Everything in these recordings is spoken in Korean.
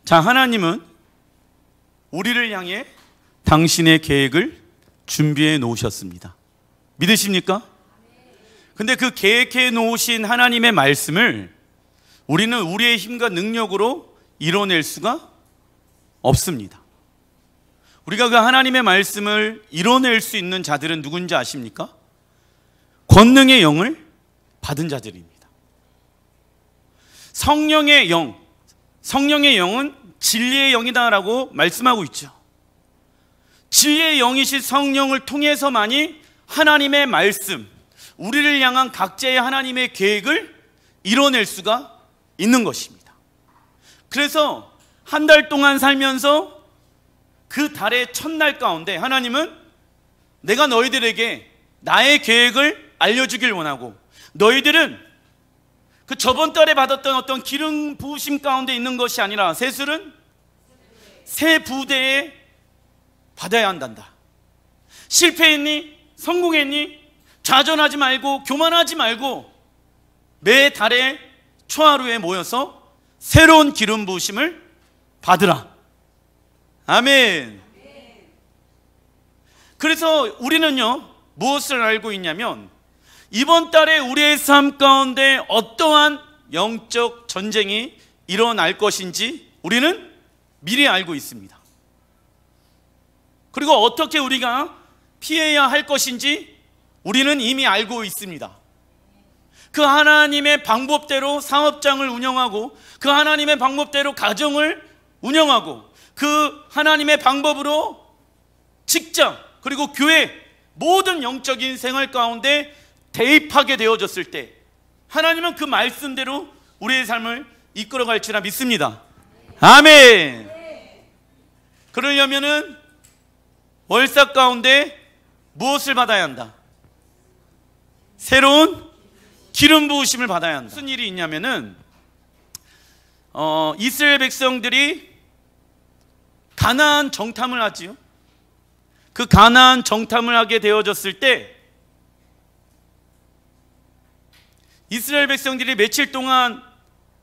자, 하나님은 우리를 향해 당신의 계획을 준비해 놓으셨습니다. 믿으십니까? 근데 그 계획해 놓으신 하나님의 말씀을 우리는 우리의 힘과 능력으로 이뤄낼 수가 없습니다. 우리가 그 하나님의 말씀을 이뤄낼 수 있는 자들은 누군지 아십니까? 권능의 영을 받은 자들입니다. 성령의 영은 진리의 영이다라고 말씀하고 있죠. 진리의 영이신 성령을 통해서만이 하나님의 말씀, 우리를 향한 각자의 하나님의 계획을 이뤄낼 수가 있는 것입니다. 그래서 한 달 동안 살면서 그 달의 첫날 가운데 하나님은 내가 너희들에게 나의 계획을 알려주길 원하고, 너희들은 그 저번 달에 받았던 어떤 기름 부으심 가운데 있는 것이 아니라 세술은 새 부대에 받아야 한단다. 실패했니? 성공했니? 좌절하지 말고 교만하지 말고 매 달에 초하루에 모여서 새로운 기름 부으심을 받으라. 아멘. 그래서 우리는요, 무엇을 알고 있냐면 이번 달에 우리의 삶 가운데 어떠한 영적 전쟁이 일어날 것인지 우리는 미리 알고 있습니다. 그리고 어떻게 우리가 피해야 할 것인지 우리는 이미 알고 있습니다. 그 하나님의 방법대로 사업장을 운영하고, 그 하나님의 방법대로 가정을 운영하고, 그 하나님의 방법으로 직장 그리고 교회 모든 영적인 생활 가운데 대입하게 되어졌을 때 하나님은 그 말씀대로 우리의 삶을 이끌어갈 줄라 믿습니다. 아멘. 그러려면은 월삭 가운데 무엇을 받아야 한다? 새로운 기름 부으심을 받아야 한다. 무슨 일이 있냐면은 이스라엘 백성들이 가나안 정탐을 하지요. 그 가나안 정탐을 하게 되어졌을 때 이스라엘 백성들이 며칠 동안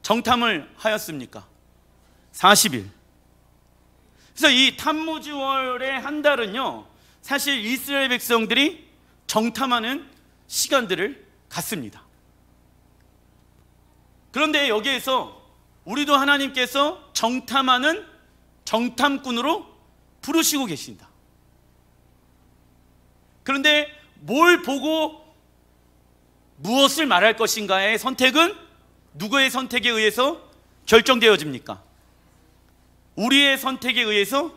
정탐을 하였습니까? 40일. 그래서 이 탐무주월의 한 달은요, 사실 이스라엘 백성들이 정탐하는 시간들을 갖습니다. 그런데 여기에서 우리도 하나님께서 정탐하는 정탐꾼으로 부르시고 계신다. 그런데 뭘 보고 무엇을 말할 것인가의 선택은 누구의 선택에 의해서 결정되어집니까? 우리의 선택에 의해서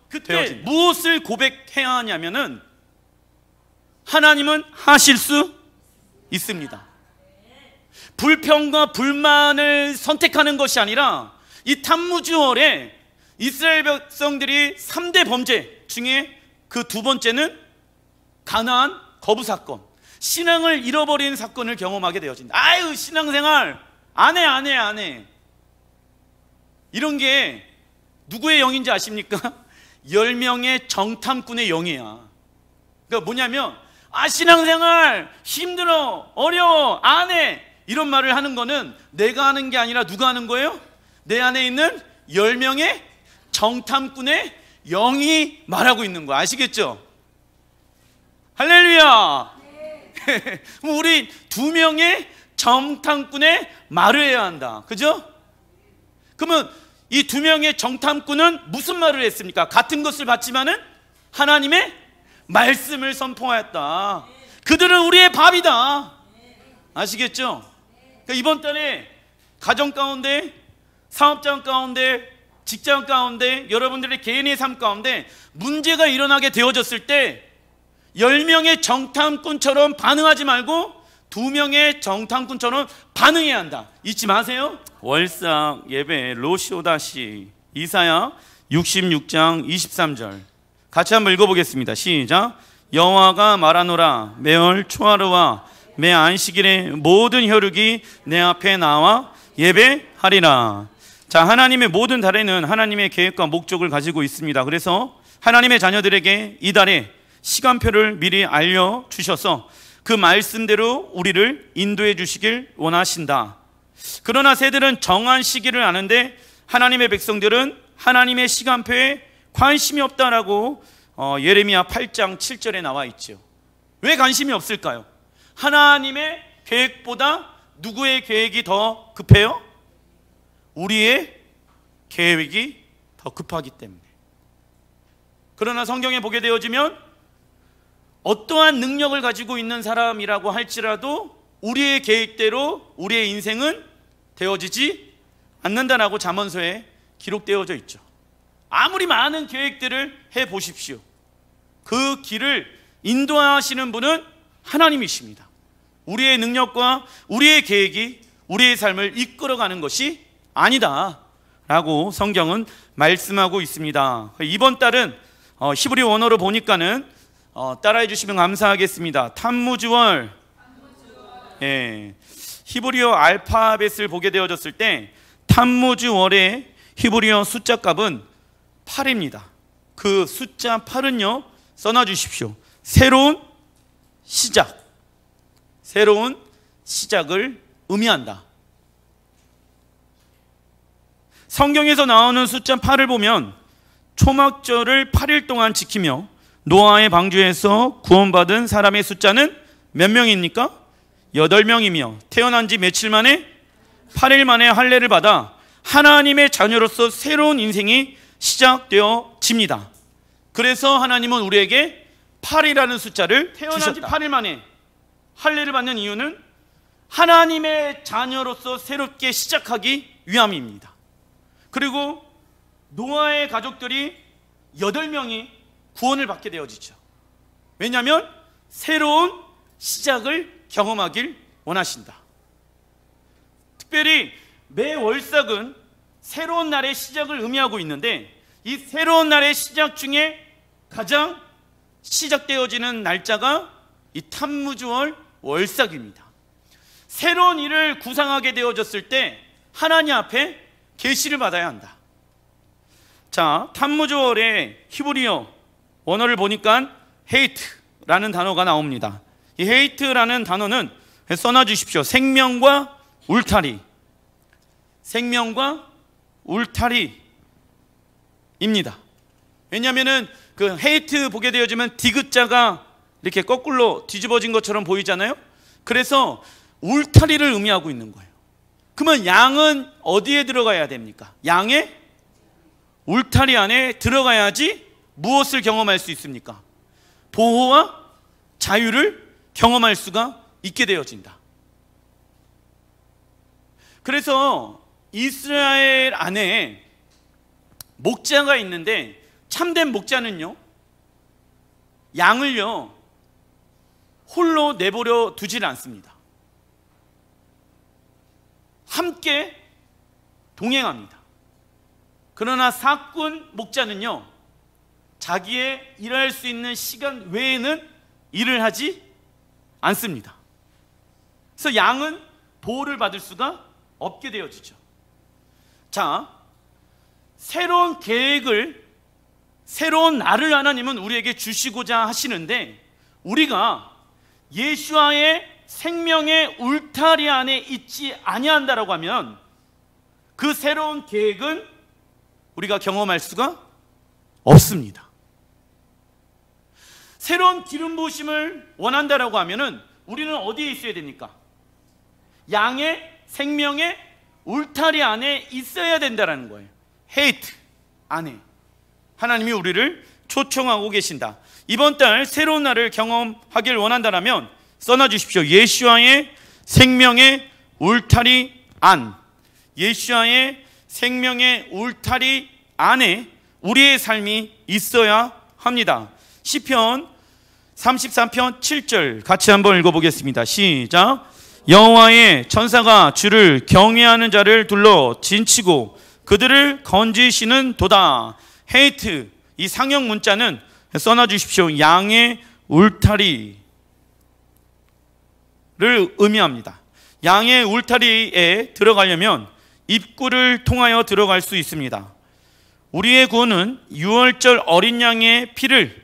그때 무엇을 고백해야 하냐면은 하나님은 하실 수 있습니다. 불평과 불만을 선택하는 것이 아니라 이 탐무주월에 이스라엘 백성들이 3대 범죄 중에 그 두 번째는 가나안 거부 사건, 신앙을 잃어버린 사건을 경험하게 되어진다. 아유, 신앙생활 안 해. 이런 게 누구의 영인지 아십니까? 10명의 정탐꾼의 영이야. 그러니까 뭐냐면 신앙생활 힘들어, 어려워, 안 해, 이런 말을 하는 거는 내가 하는 게 아니라 누가 하는 거예요? 내 안에 있는 10명의 정탐꾼의 영이 말하고 있는 거야. 아시겠죠? 할렐루야. 네. 우리 2명의 정탐꾼의 말을 해야 한다. 그죠? 그러면 이 2명의 정탐꾼은 무슨 말을 했습니까? 같은 것을 받지만은 하나님의 말씀을 선포하였다. 그들은 우리의 밥이다. 아시겠죠? 그러니까 이번 달에 가정 가운데, 사업장 가운데, 직장 가운데, 여러분들의 개인의 삶 가운데 문제가 일어나게 되어졌을 때 10명의 정탐꾼처럼 반응하지 말고 2명의 정탐꾼처럼 반응해야 한다. 잊지 마세요. 월삭 예배 로시오다시 이사야 66장 23절 같이 한번 읽어보겠습니다. 시작. 여호와가 말하노라. 매월 초하루와 매 안식일에 모든 혈육이 내 앞에 나와 예배하리라. 자, 하나님의 모든 달에는 하나님의 계획과 목적을 가지고 있습니다. 그래서 하나님의 자녀들에게 이 달에 시간표를 미리 알려주셔서 그 말씀대로 우리를 인도해 주시길 원하신다. 그러나 새들은 정한 시기를 아는데 하나님의 백성들은 하나님의 시간표에 관심이 없다라고 예레미야 8장 7절에 나와 있죠. 왜 관심이 없을까요? 하나님의 계획보다 누구의 계획이 더 급해요? 우리의 계획이 더 급하기 때문에. 그러나 성경에 보게 되어지면 어떠한 능력을 가지고 있는 사람이라고 할지라도 우리의 계획대로 우리의 인생은 되어지지 않는다라고 잠언서에 기록되어져 있죠. 아무리 많은 계획들을 해보십시오. 그 길을 인도하시는 분은 하나님이십니다. 우리의 능력과 우리의 계획이 우리의 삶을 이끌어가는 것이 아니다 라고 성경은 말씀하고 있습니다. 이번 달은 히브리 원어로 보니까는 따라해 주시면 감사하겠습니다. 탐무주월. 예, 히브리어 알파벳을 보게 되어졌을 때 탐무주월의 히브리어 숫자 값은 8입니다. 그 숫자 8은요 써놔 주십시오. 새로운 시작, 새로운 시작을 의미한다. 성경에서 나오는 숫자 8을 보면 초막절을 8일 동안 지키며 노아의 방주에서 구원받은 사람의 숫자는 몇 명입니까? 8명이며 태어난 지 며칠 만에 8일 만에 할례를 받아 하나님의 자녀로서 새로운 인생이 시작되어집니다. 그래서 하나님은 우리에게 8이라는 숫자를 태어난 지 8일 만에 할례를 받는 이유는 하나님의 자녀로서 새롭게 시작하기 위함입니다. 그리고 노아의 가족들이 8명이 구원을 받게 되어지죠. 왜냐하면 새로운 시작을 경험하길 원하신다. 특별히 매 월삭은 새로운 날의 시작을 의미하고 있는데 이 새로운 날의 시작 중에 가장 시작되어지는 날짜가 이 탐무주월 월삭입니다. 새로운 일을 구상하게 되어졌을 때 하나님 앞에 계시를 받아야 한다. 자, 탐무주월의 히브리어 원어를 보니까 헤이트라는 단어가 나옵니다. 이 헤이트라는 단어는 써놔 주십시오. 생명과 울타리, 생명과 울타리입니다. 왜냐하면은 그 헤이트 보게 되어지면 디귿자가 이렇게 거꾸로 뒤집어진 것처럼 보이잖아요. 그래서 울타리를 의미하고 있는 거예요. 그러면 양은 어디에 들어가야 됩니까? 양의 울타리 안에 들어가야지 무엇을 경험할 수 있습니까? 보호와 자유를 경험할 수가 있게 되어진다. 그래서 이스라엘 안에 목자가 있는데 참된 목자는요, 양을요 홀로 내버려 두질 않습니다. 함께 동행합니다. 그러나 사꾼 목자는요, 자기의 일할 수 있는 시간 외에는 일을 하지 않습니다. 그래서 양은 보호를 받을 수가 없게 되어지죠. 자, 새로운 계획을, 새로운 날을 하나님은 우리에게 주시고자 하시는데 우리가 예수와의 생명의 울타리 안에 있지 아니한다라고 하면 그 새로운 계획은 우리가 경험할 수가 없습니다. 새로운 기름 부으심을 원한다라고 하면은 우리는 어디에 있어야 됩니까? 양의 생명의 울타리 안에 있어야 된다라는 거예요. 헤이트 안에 하나님이 우리를 초청하고 계신다. 이번 달 새로운 날을 경험하길 원한다라면 써놔 주십시오. 예수와의 생명의 울타리 안, 예수와의 생명의 울타리 안에 우리의 삶이 있어야 합니다. 시편 33편 7절 같이 한번 읽어보겠습니다. 시작. 여호와의 천사가 주를 경외하는 자를 둘러 진치고 그들을 건지시는 도다. 헤이트, 이 상형 문자는 써놔 주십시오. 양의 울타리를 의미합니다. 양의 울타리에 들어가려면 입구를 통하여 들어갈 수 있습니다. 우리의 구원은 유월절 어린 양의 피를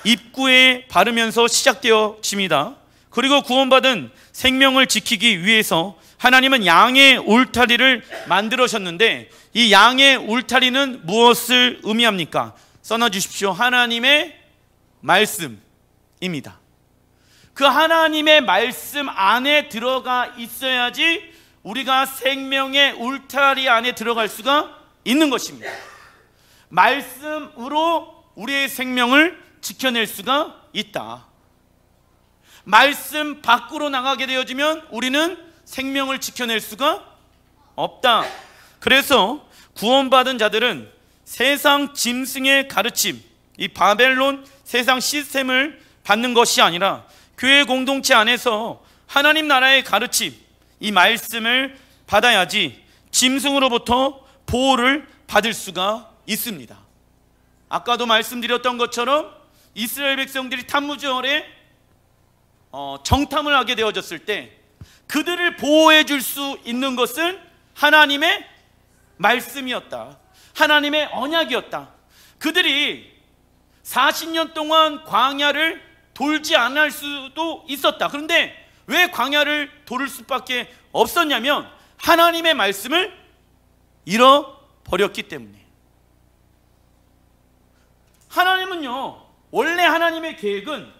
입구에 바르면서 시작되어집니다. 그리고 구원받은 생명을 지키기 위해서 하나님은 양의 울타리를 만들으셨는데 이 양의 울타리는 무엇을 의미합니까? 써놔주십시오. 하나님의 말씀입니다. 그 하나님의 말씀 안에 들어가 있어야지 우리가 생명의 울타리 안에 들어갈 수가 있는 것입니다. 말씀으로 우리의 생명을 지켜낼 수가 있다. 말씀 밖으로 나가게 되어지면 우리는 생명을 지켜낼 수가 없다. 그래서 구원받은 자들은 세상 짐승의 가르침, 이 바벨론 세상 시스템을 받는 것이 아니라 교회 공동체 안에서 하나님 나라의 가르침, 이 말씀을 받아야지 짐승으로부터 보호를 받을 수가 있습니다. 아까도 말씀드렸던 것처럼 이스라엘 백성들이 탄무절에 정탐을 하게 되어졌을 때 그들을 보호해 줄 수 있는 것은 하나님의 말씀이었다. 하나님의 언약이었다. 그들이 40년 동안 광야를 돌지 않을 수도 있었다. 그런데 왜 광야를 돌을 수밖에 없었냐면 하나님의 말씀을 잃어버렸기 때문에. 하나님은요, 원래 하나님의 계획은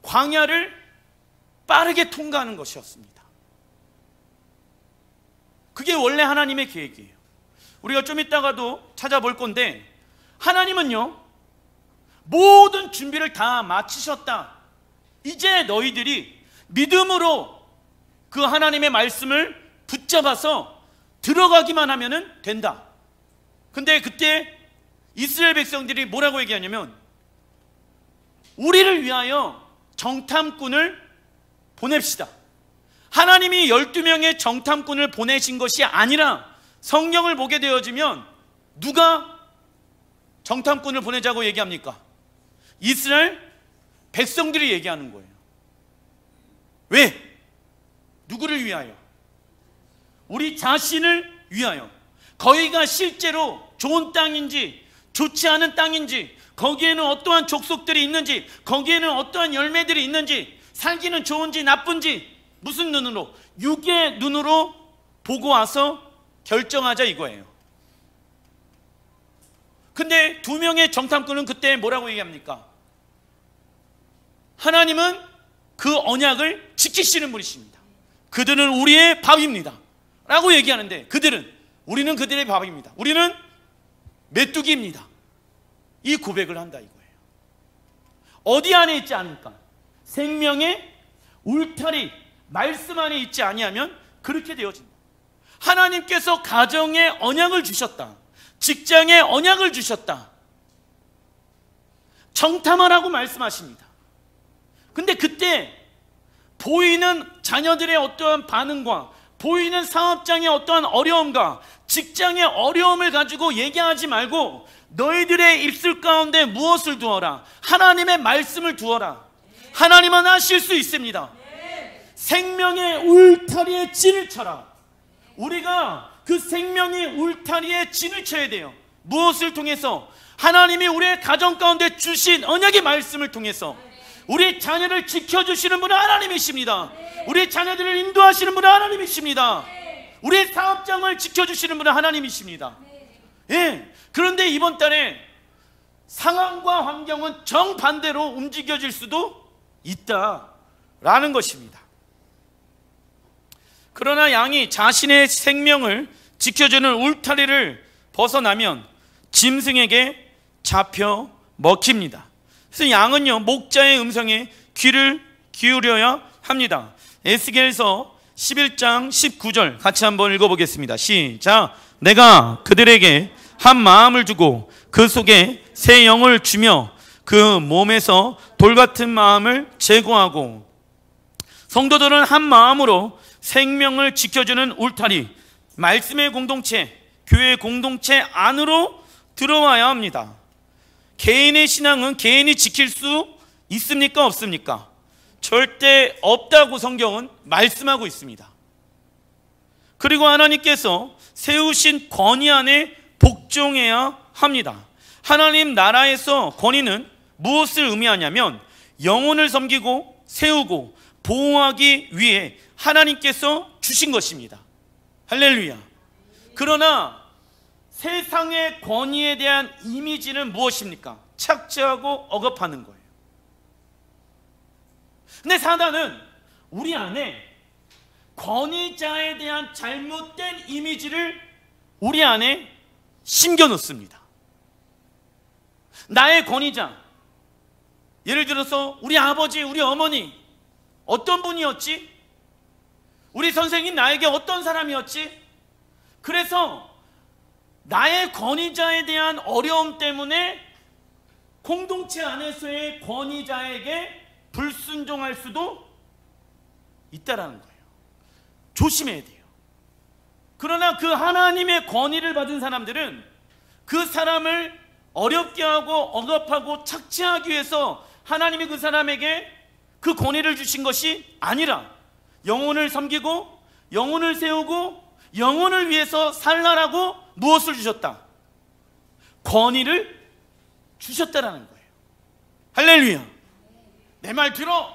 광야를 빠르게 통과하는 것이었습니다. 그게 원래 하나님의 계획이에요. 우리가 좀 이따가도 찾아볼 건데 하나님은요, 모든 준비를 다 마치셨다. 이제 너희들이 믿음으로 그 하나님의 말씀을 붙잡아서 들어가기만 하면 된다. 근데 그때 이스라엘 백성들이 뭐라고 얘기하냐면 우리를 위하여 정탐꾼을 보냅시다. 하나님이 12명의 정탐꾼을 보내신 것이 아니라 성경을 보게 되어지면 누가 정탐꾼을 보내자고 얘기합니까? 이스라엘 백성들이 얘기하는 거예요. 왜? 누구를 위하여? 우리 자신을 위하여. 거기가 실제로 좋은 땅인지 좋지 않은 땅인지, 거기에는 어떠한 족속들이 있는지, 거기에는 어떠한 열매들이 있는지, 살기는 좋은지 나쁜지 무슨 눈으로? 육의 눈으로 보고 와서 결정하자 이거예요. 근데 2명의 정탐꾼은 그때 뭐라고 얘기합니까? 하나님은 그 언약을 지키시는 분이십니다. 그들은 우리의 밥입니다 라고 얘기하는데 우리는 그들의 밥입니다. 우리는 메뚜기입니다. 이 고백을 한다 이거예요. 어디 안에 있지 않을까? 생명의 울타리, 말씀 안에 있지 아니하면 그렇게 되어진다. 하나님께서 가정에 언약을 주셨다. 직장에 언약을 주셨다. 정탐하라고 말씀하십니다. 근데 그때 보이는 자녀들의 어떠한 반응과 보이는 사업장의 어떠한 어려움과 직장의 어려움을 가지고 얘기하지 말고 너희들의 입술 가운데 무엇을 두어라? 하나님의 말씀을 두어라. 하나님은 하실 수 있습니다. 생명의 울타리에 진을 쳐라. 우리가 그 생명의 울타리에 진을 쳐야 돼요. 무엇을 통해서? 하나님이 우리의 가정 가운데 주신 언약의 말씀을 통해서. 우리 자녀를 지켜주시는 분은 하나님이십니다. 우리 자녀들을 인도하시는 분은 하나님이십니다. 우리 사업장을 지켜주시는 분은 하나님이십니다. 예. 그런데 이번 달에 상황과 환경은 정반대로 움직여질 수도 있다라는 것입니다. 그러나 양이 자신의 생명을 지켜주는 울타리를 벗어나면 짐승에게 잡혀 먹힙니다. 그래서 양은요, 목자의 음성에 귀를 기울여야 합니다. 에스겔서 11장 19절 같이 한번 읽어보겠습니다. 시작. 내가 그들에게 한 마음을 주고 그 속에 새 영을 주며 그 몸에서 돌같은 마음을 제거하고. 성도들은 한 마음으로 생명을 지켜주는 울타리, 말씀의 공동체, 교회의 공동체 안으로 들어와야 합니다. 개인의 신앙은 개인이 지킬 수 있습니까? 없습니까? 절대 없다고 성경은 말씀하고 있습니다. 그리고 하나님께서 세우신 권위 안에 복종해야 합니다. 하나님 나라에서 권위는 무엇을 의미하냐면 영혼을 섬기고 세우고 보호하기 위해 하나님께서 주신 것입니다. 할렐루야. 그러나 세상의 권위에 대한 이미지는 무엇입니까? 착취하고 억압하는 거예요. 근데 사단은 우리 안에 권위자에 대한 잘못된 이미지를 우리 안에 심겨 놓습니다. 나의 권위자, 예를 들어서 우리 아버지, 우리 어머니 어떤 분이었지? 우리 선생님 나에게 어떤 사람이었지? 그래서 나의 권위자에 대한 어려움 때문에 공동체 안에서의 권위자에게 불순종할 수도 있다라는 거예요. 조심해야 돼요. 그러나 그 하나님의 권위를 받은 사람들은 그 사람을 어렵게 하고 억압하고 착취하기 위해서 하나님이 그 사람에게 그 권위를 주신 것이 아니라 영혼을 섬기고 영혼을 세우고 영혼을 위해서 살라라고 무엇을 주셨다? 권위를 주셨다라는 거예요. 할렐루야. 내 말 들어.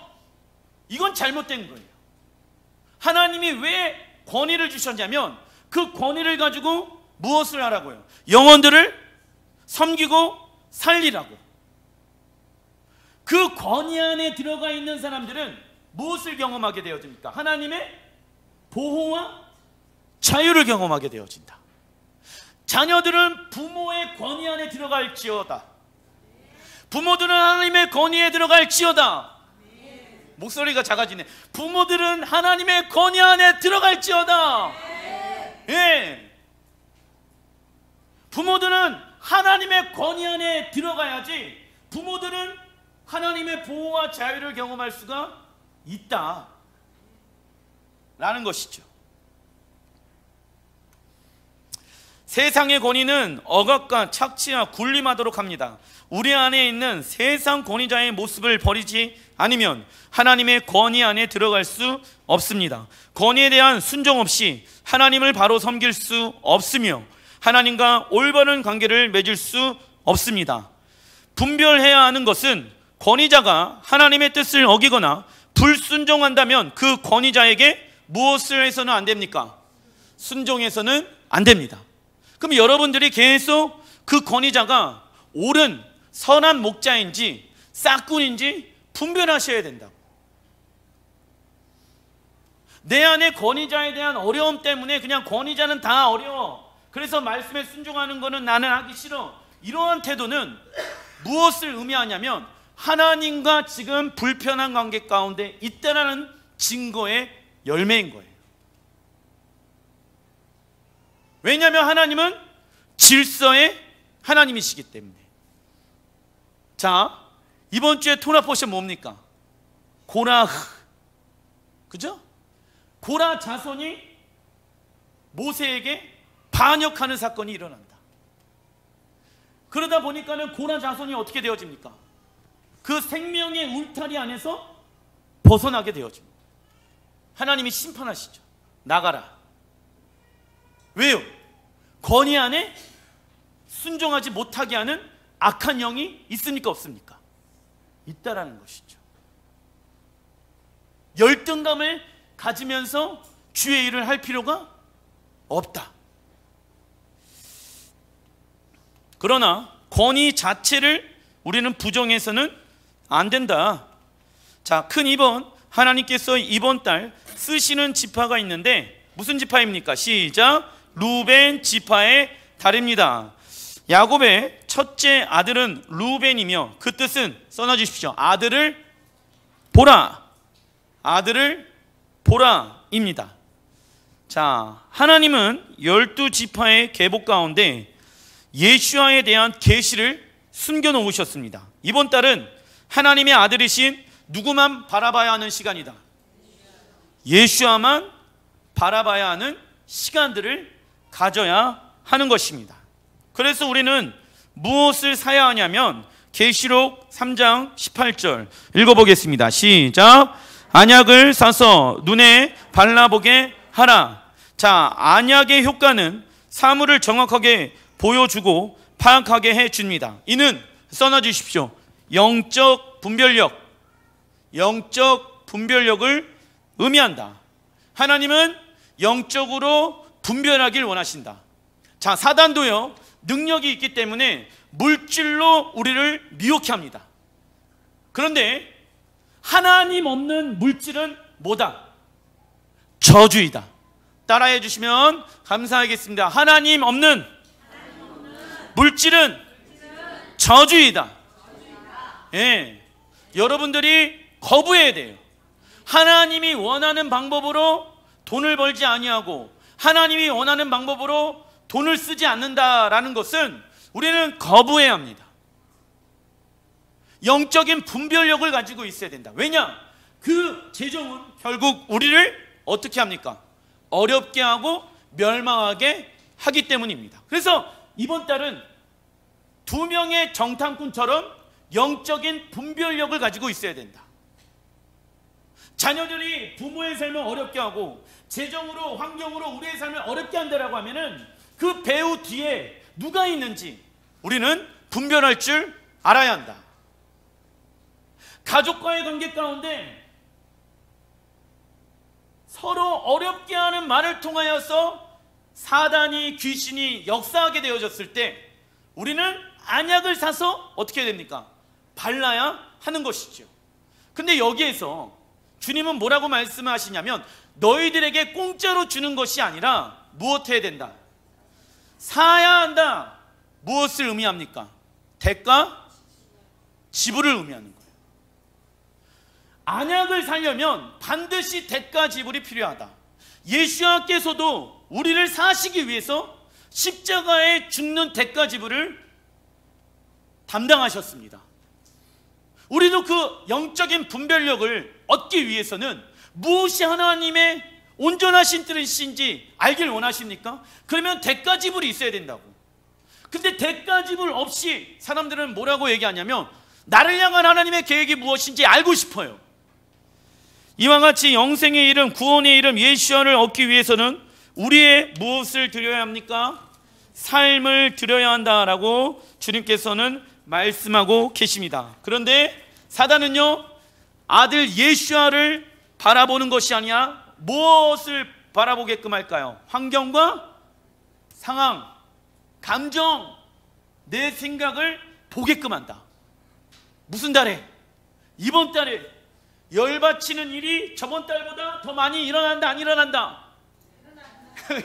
이건 잘못된 거예요. 하나님이 왜 권위를 주셨냐면 그 권위를 가지고 무엇을 하라고요? 영혼들을 섬기고 살리라고. 그 권위 안에 들어가 있는 사람들은 무엇을 경험하게 되어집니까? 하나님의 보호와 자유를 경험하게 되어진다. 자녀들은 부모의 권위 안에 들어갈지어다. 부모들은 하나님의 권위에 들어갈지어다. 목소리가 작아지네. 부모들은 하나님의 권위 안에 들어갈지어다. 예. 부모들은 하나님의 권위 안에 들어가야지 부모들은 하나님의 보호와 자유를 경험할 수가 있다 라는 것이죠. 세상의 권위는 억압과 착취와 군림하도록 합니다. 우리 안에 있는 세상 권위자의 모습을 버리지 않으면 하나님의 권위 안에 들어갈 수 없습니다. 권위에 대한 순종 없이 하나님을 바로 섬길 수 없으며 하나님과 올바른 관계를 맺을 수 없습니다. 분별해야 하는 것은 권위자가 하나님의 뜻을 어기거나 불순종한다면 그 권위자에게 무엇을 해서는 안 됩니까? 순종해서는 안 됩니다. 그럼 여러분들이 계속 그 권위자가 옳은 선한 목자인지 싹군인지 분별하셔야 된다고. 내 안에 권위자에 대한 어려움 때문에 그냥 권위자는 다 어려워, 그래서 말씀에 순종하는 거는 나는 하기 싫어, 이러한 태도는 무엇을 의미하냐면 하나님과 지금 불편한 관계 가운데 있다라는 증거의 열매인 거예요. 왜냐하면 하나님은 질서의 하나님이시기 때문에. 자, 이번 주에 토라 포션 뭡니까? 고라흐. 그죠? 고라 자손이 모세에게 반역하는 사건이 일어난다. 그러다 보니까는 고라 자손이 어떻게 되어집니까? 그 생명의 울타리 안에서 벗어나게 되어집니다. 하나님이 심판하시죠. 나가라. 왜요? 권위 안에 순종하지 못하게 하는 악한 영이 있습니까? 없습니까? 있다라는 것이죠. 열등감을 가지면서 주의 일을 할 필요가 없다. 그러나 권위 자체를 우리는 부정해서는 안 된다. 자, 큰 2번, 하나님께서 이번 달 쓰시는 지파가 있는데 무슨 지파입니까? 시작. 루벤 지파의 달입니다. 야곱의 첫째 아들은 루벤이며 그 뜻은 써놔주십시오. 아들을 보라. 아들을 보라입니다. 자, 하나님은 12지파의 계보 가운데 예수아에 대한 계시를 숨겨놓으셨습니다. 이번 달은 하나님의 아들이신 누구만 바라봐야 하는 시간이다. 예수아만 바라봐야 하는 시간들을 가져야 하는 것입니다. 그래서 우리는 무엇을 사야 하냐면 계시록 3장 18절 읽어보겠습니다. 시작. 안약을 사서 눈에 발라보게 하라. 자, 안약의 효과는 사물을 정확하게 보여주고 파악하게 해줍니다. 이는 써놔주십시오. 영적 분별력, 영적 분별력을 의미한다. 하나님은 영적으로 분별하길 원하신다. 자, 사단도요, 능력이 있기 때문에 물질로 우리를 미혹해 합니다. 그런데 하나님 없는 물질은 뭐다? 저주이다. 따라해 주시면 감사하겠습니다. 하나님 없는 물질은 저주이다. 예, 여러분들이 거부해야 돼요. 하나님이 원하는 방법으로 돈을 벌지 아니하고 하나님이 원하는 방법으로 돈을 쓰지 않는다라는 것은 우리는 거부해야 합니다. 영적인 분별력을 가지고 있어야 된다. 왜냐? 그 재정은 결국 우리를 어떻게 합니까? 어렵게 하고 멸망하게 하기 때문입니다. 그래서 이번 달은 2명의 정탐꾼처럼 영적인 분별력을 가지고 있어야 된다. 자녀들이 부모의 삶을 어렵게 하고 재정으로, 환경으로 우리의 삶을 어렵게 한다라고 하면은 그 배후 뒤에 누가 있는지 우리는 분별할 줄 알아야 한다. 가족과의 관계 가운데 서로 어렵게 하는 말을 통하여서 사단이, 귀신이 역사하게 되어졌을 때 우리는 안약을 사서 어떻게 해야 됩니까? 발라야 하는 것이죠. 근데 여기에서 주님은 뭐라고 말씀하시냐면 너희들에게 공짜로 주는 것이 아니라 무엇 해야 된다? 사야 한다. 무엇을 의미합니까? 대가 지불을 의미하는 거예요. 안약을 사려면 반드시 대가 지불이 필요하다. 예수님께서도 우리를 사시기 위해서 십자가에 죽는 대가 지불을 담당하셨습니다. 우리도 그 영적인 분별력을 얻기 위해서는 무엇이 하나님의 온전하신 뜻인지 알길 원하십니까? 그러면 대가 지불이 있어야 된다고. 근데 대가 지불 없이 사람들은 뭐라고 얘기하냐면 나를 향한 하나님의 계획이 무엇인지 알고 싶어요. 이와 같이 영생의 이름, 구원의 이름 예수와를 얻기 위해서는 우리의 무엇을 드려야 합니까? 삶을 드려야 한다라고 주님께서는 말씀하고 계십니다. 그런데 사단은요, 아들 예수와를 바라보는 것이 아니라 무엇을 바라보게끔 할까요? 환경과 상황, 감정, 내 생각을 보게끔 한다. 무슨 달에? 이번 달에 열받치는 일이 저번 달보다 더 많이 일어난다, 안 일어난다?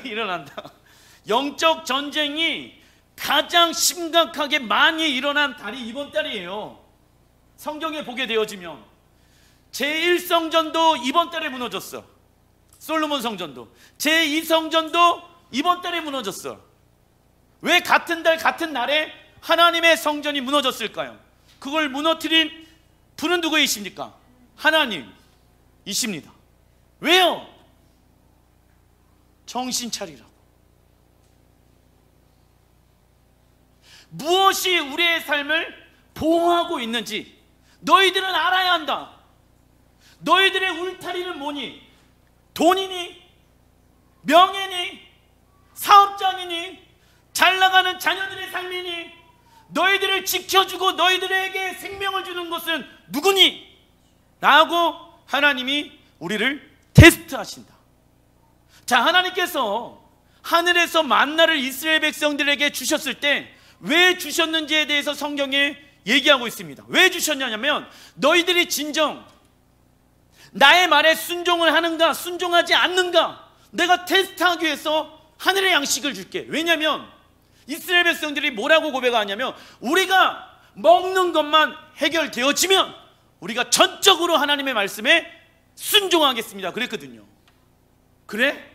일어난다. 영적 전쟁이 가장 심각하게 많이 일어난 달이 이번 달이에요. 성경에 보게 되어지면 제1성전도 이번 달에 무너졌어. 솔로몬 성전도. 제2성전도 이번 달에 무너졌어. 왜 같은 달 같은 날에 하나님의 성전이 무너졌을까요? 그걸 무너뜨린 분은 누구이십니까? 하나님이십니다. 왜요? 정신 차리라고. 무엇이 우리의 삶을 보호하고 있는지 너희들은 알아야 한다. 너희들의 울타리는 뭐니? 돈이니? 명예니? 사업장이니? 잘나가는 자녀들의 삶이니? 너희들을 지켜주고 너희들에게 생명을 주는 것은 누구니? 라고 하나님이 우리를 테스트하신다. 자, 하나님께서 하늘에서 만나를 이스라엘 백성들에게 주셨을 때 왜 주셨는지에 대해서 성경에 얘기하고 있습니다. 왜 주셨냐면 너희들이 진정 나의 말에 순종을 하는가 순종하지 않는가 내가 테스트하기 위해서 하늘의 양식을 줄게. 왜냐하면 이스라엘 백성들이 뭐라고 고백하냐면 우리가 먹는 것만 해결되어지면 우리가 전적으로 하나님의 말씀에 순종하겠습니다 그랬거든요. 그래?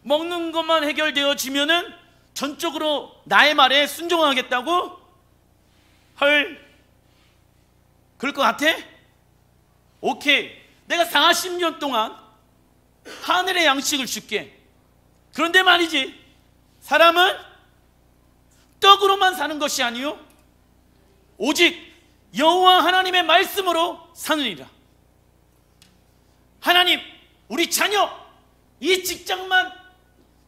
먹는 것만 해결되어지면은 전적으로 나의 말에 순종하겠다고? 헐, 그럴 것 같아? 오케이, 내가 40년 동안 하늘의 양식을 줄게. 그런데 말이지, 사람은 떡으로만 사는 것이 아니요 오직 여호와 하나님의 말씀으로 사느니라. 하나님, 우리 자녀, 이 직장만,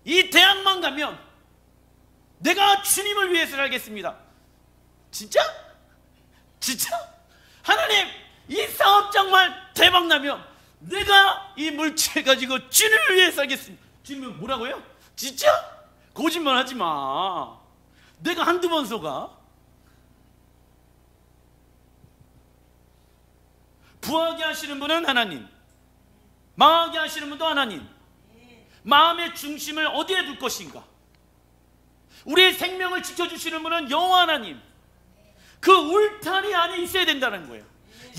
이 대학만 가면 내가 주님을 위해서 살겠습니다. 진짜? 진짜? 하나님, 이 사업장만 대박나면 내가 이 물질 가지고 주님을 위해 살겠습니다. 주님은 뭐라고요? 진짜? 거짓말 하지 마. 내가 한두 번 속아? 부하게 하시는 분은 하나님, 망하게 하시는 분도 하나님. 마음의 중심을 어디에 둘 것인가? 우리의 생명을 지켜주시는 분은 여호와 하나님. 그 울타리 안에 있어야 된다는 거예요.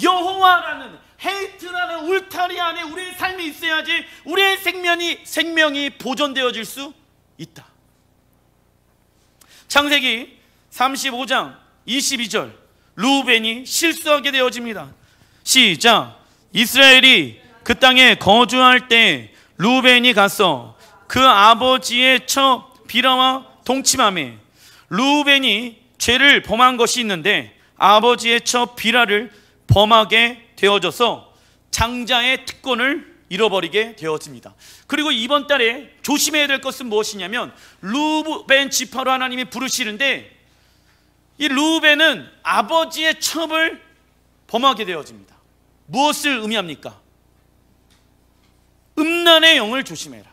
여호와라는, 헤이트라는 울타리 안에 우리의 삶이 있어야지 우리의 생명이 보존되어질 수 있다. 창세기 35장 22절, 르우벤이 실수하게 되어집니다. 시작. 이스라엘이 그 땅에 거주할 때 르우벤이 가서 그 아버지의 처 비라와 동침하매, 르우벤이 죄를 범한 것이 있는데 아버지의 처 비라를 범하게 되어져서 장자의 특권을 잃어버리게 되어집니다. 그리고 이번 달에 조심해야 될 것은 무엇이냐면, 르우벤 지파로 하나님이 부르시는데 이 르우벤은 아버지의 첩을 범하게 되어집니다. 무엇을 의미합니까? 음란의 영을 조심해라.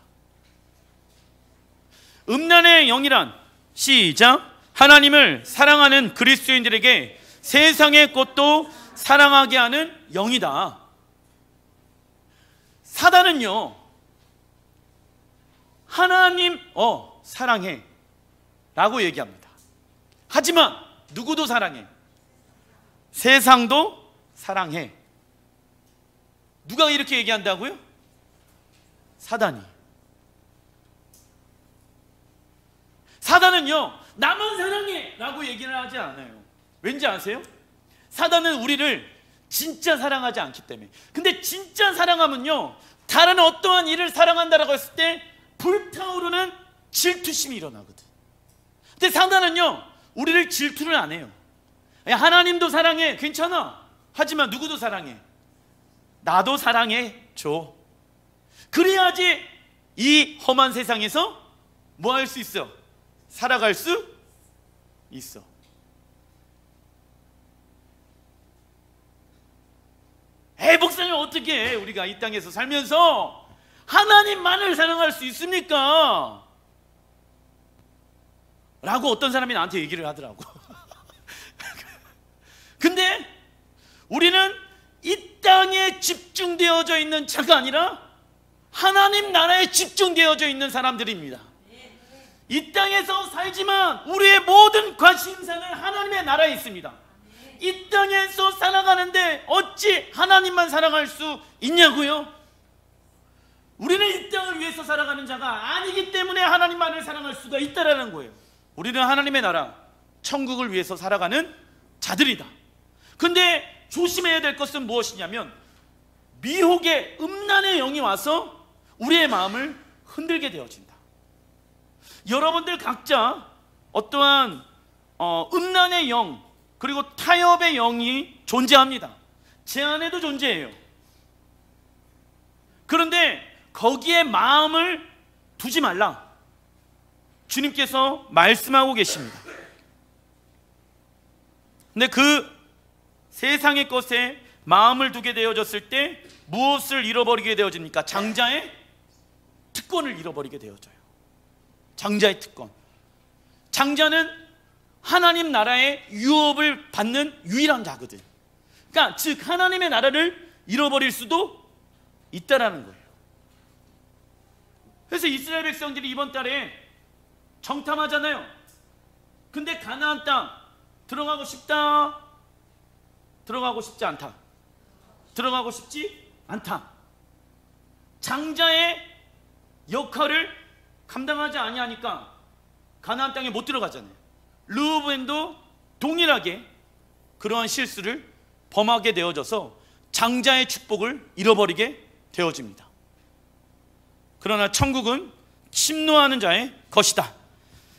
음란의 영이란, 시작, 하나님을 사랑하는 그리스도인들에게 세상의 것도 사랑하게 하는 영이다. 사단은요, 하나님 사랑해 라고 얘기합니다. 하지만 누구도 사랑해? 세상도 사랑해. 누가 이렇게 얘기한다고요? 사단이. 사단은요, 나만 사랑해 라고 얘기를 하지 않아요. 왠지 아세요? 사단은 우리를 진짜 사랑하지 않기 때문에. 근데 진짜 사랑하면요, 다른 어떠한 일을 사랑한다라고 했을 때 불타오르는 질투심이 일어나거든. 근데 사단은요, 우리를 질투를 안 해요. 야, 하나님도 사랑해, 괜찮아. 하지만 누구도 사랑해? 나도 사랑해 줘. 그래야지 이 험한 세상에서 뭐 할 수 있어? 살아갈 수 있어. 목사님, 어떻게 우리가 이 땅에서 살면서 하나님만을 사랑할 수 있습니까? 라고 어떤 사람이 나한테 얘기를 하더라고. 근데 우리는 이 땅에 집중되어져 있는 자가 아니라 하나님 나라에 집중되어져 있는 사람들입니다. 이 땅에서 살지만 우리의 모든 관심사는 하나님의 나라에 있습니다. 이 땅에서 살아가는데 어찌 하나님만 사랑할 수 있냐고요? 우리는 이 땅을 위해서 살아가는 자가 아니기 때문에 하나님만을 사랑할 수가 있다라는 거예요. 우리는 하나님의 나라, 천국을 위해서 살아가는 자들이다. 근데 조심해야 될 것은 무엇이냐면, 미혹의 음란의 영이 와서 우리의 마음을 흔들게 되어진다. 여러분들 각자 어떠한 음란의 영, 그리고 타협의 영이 존재합니다. 제 안에도 존재해요. 그런데 거기에 마음을 두지 말라, 주님께서 말씀하고 계십니다. 근데 그 세상의 것에 마음을 두게 되어졌을 때 무엇을 잃어버리게 되어집니까? 장자의 특권을 잃어버리게 되어져요. 장자의 특권. 장자는 하나님 나라의 유업을 받는 유일한 자거든. 그러니까 즉 하나님의 나라를 잃어버릴 수도 있다라는 거예요. 그래서 이스라엘 백성들이 이번 달에 정탐하잖아요. 근데 가나안 땅 들어가고 싶다, 들어가고 싶지 않다. 들어가고 싶지 않다. 장자의 역할을 감당하지 아니하니까 가나안 땅에 못 들어가잖아요. 르우벤도 동일하게 그러한 실수를 범하게 되어져서 장자의 축복을 잃어버리게 되어집니다. 그러나 천국은 침노하는 자의 것이다.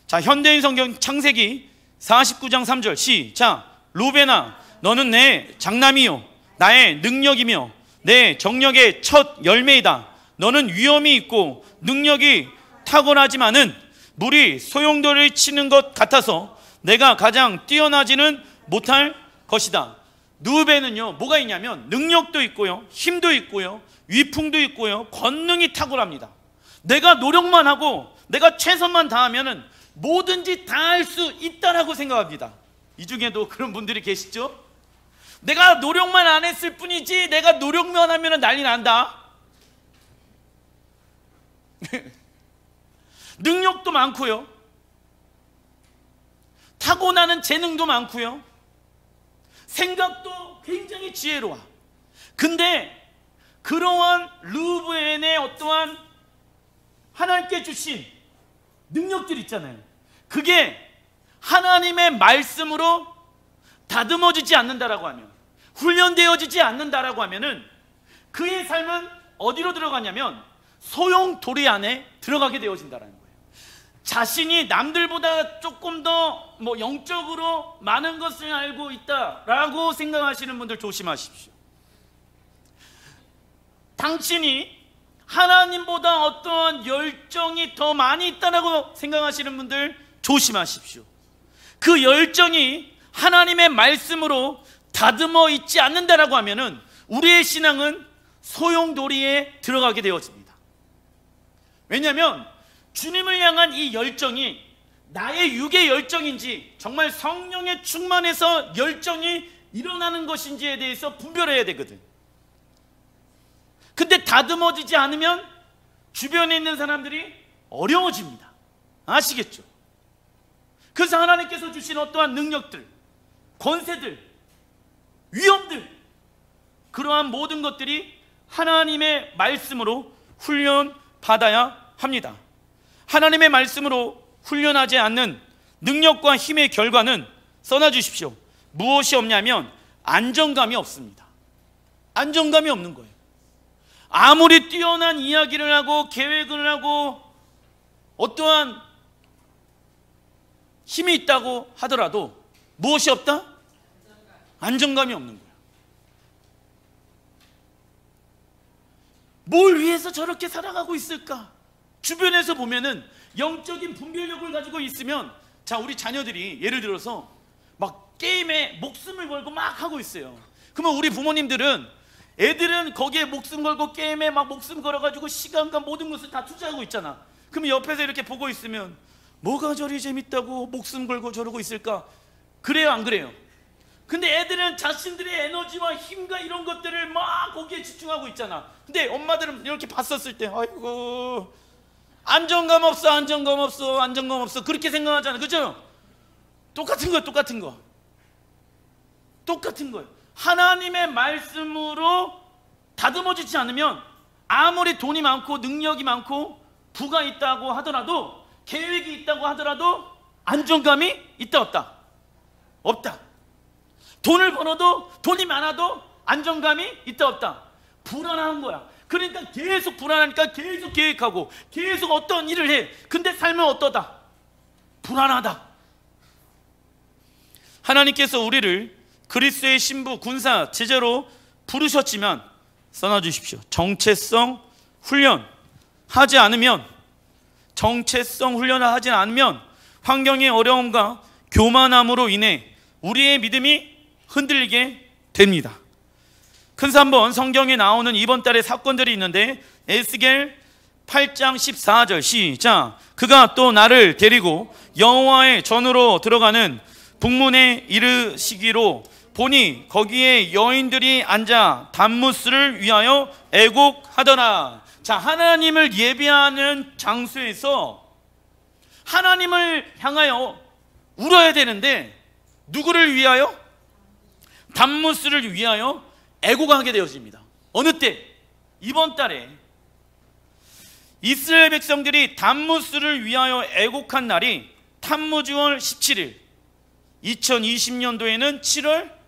자, 현대인 성경 창세기 49장 3절 시작. 르우벤아, 너는 내 장남이요 나의 능력이며 내 정력의 첫 열매이다. 너는 위엄이 있고 능력이 탁월하지만은 물이 소용돌이를 치는 것 같아서 내가 가장 뛰어나지는 못할 것이다. 르우벤은요, 뭐가 있냐면 능력도 있고요, 힘도 있고요, 위풍도 있고요, 권능이 탁월합니다. 내가 노력만 하고 내가 최선만 다하면은 뭐든지 다 할 수 있다라고 생각합니다. 이 중에도 그런 분들이 계시죠? 내가 노력만 안 했을 뿐이지 내가 노력만 하면은 난리 난다. 능력도 많고요, 타고나는 재능도 많고요, 생각도 굉장히 지혜로워. 근데 그러한 르브엔의 어떠한 하나님께 주신 능력들 있잖아요. 그게 하나님의 말씀으로 다듬어지지 않는다라고 하면, 훈련되어지지 않는다라고 하면은 그의 삶은 어디로 들어가냐면 소용돌이 안에 들어가게 되어진다라는 거예요. 자신이 남들보다 조금 더 영적으로 많은 것을 알고 있다라고 생각하시는 분들 조심하십시오. 당신이 하나님보다 어떠한 열정이 더 많이 있다라고 생각하시는 분들 조심하십시오. 그 열정이 하나님의 말씀으로 다듬어 있지 않는다라고 하면은 우리의 신앙은 소용돌이에 들어가게 되어집니다. 왜냐하면 주님을 향한 이 열정이 나의 육의 열정인지 정말 성령의 충만해서 열정이 일어나는 것인지에 대해서 분별해야 되거든. 근데 다듬어지지 않으면 주변에 있는 사람들이 어려워집니다. 아시겠죠? 그래서 하나님께서 주신 어떠한 능력들, 권세들, 위험들, 그러한 모든 것들이 하나님의 말씀으로 훈련받아야 합니다. 하나님의 말씀으로 훈련하지 않는 능력과 힘의 결과는 써놔주십시오. 무엇이 없냐면 안정감이 없습니다. 안정감이 없는 거예요. 아무리 뛰어난 이야기를 하고 계획을 하고 어떠한 힘이 있다고 하더라도 무엇이 없다? 안정감이 없는 거예요. 뭘 위해서 저렇게 살아가고 있을까? 주변에서 보면은 영적인 분별력을 가지고 있으면, 자, 우리 자녀들이 예를 들어서 막 게임에 목숨을 걸고 막 하고 있어요. 그러면 우리 부모님들은 애들은 거기에 목숨 걸고 게임에 막 목숨 걸어가지고 시간과 모든 것을 다 투자하고 있잖아. 그러면 옆에서 이렇게 보고 있으면 뭐가 저리 재밌다고 목숨 걸고 저러고 있을까? 그래요, 안 그래요? 근데 애들은 자신들의 에너지와 힘과 이런 것들을 막 거기에 집중하고 있잖아. 근데 엄마들은 이렇게 봤었을 때 아이고 안정감 없어, 안정감 없어, 안정감 없어, 그렇게 생각하잖아. 그죠? 똑같은 거야, 똑같은 거. 똑같은 거예요. 하나님의 말씀으로 다듬어지지 않으면 아무리 돈이 많고 능력이 많고 부가 있다고 하더라도, 계획이 있다고 하더라도 안정감이 있다 없다? 없다. 돈을 벌어도, 돈이 많아도 안정감이 있다 없다? 불안한 거야. 그러니까 계속 불안하니까 계속 계획하고 계속 어떤 일을 해. 근데 삶은 어떠다? 불안하다. 하나님께서 우리를 그리스도의 신부, 군사, 제자로 부르셨지만 써놔주십시오. 정체성 훈련하지 않으면, 정체성 훈련을 하지 않으면 환경의 어려움과 교만함으로 인해 우리의 믿음이 흔들리게 됩니다. 큰 3번 성경에 나오는 이번 달의 사건들이 있는데, 에스겔 8장 14절 시작. 그가 또 나를 데리고 여호와의 전으로 들어가는 북문에 이르시기로 보니 거기에 여인들이 앉아 단무스를 위하여 애곡하더라. 자, 하나님을 예배하는 장소에서 하나님을 향하여 울어야 되는데 누구를 위하여? 단무스를 위하여 애곡하게 되어집니다. 어느 때? 이번 달에 이스라엘 백성들이 단무스를 위하여 애곡한 날이 탄무지월 17일, 2020년도에는 7월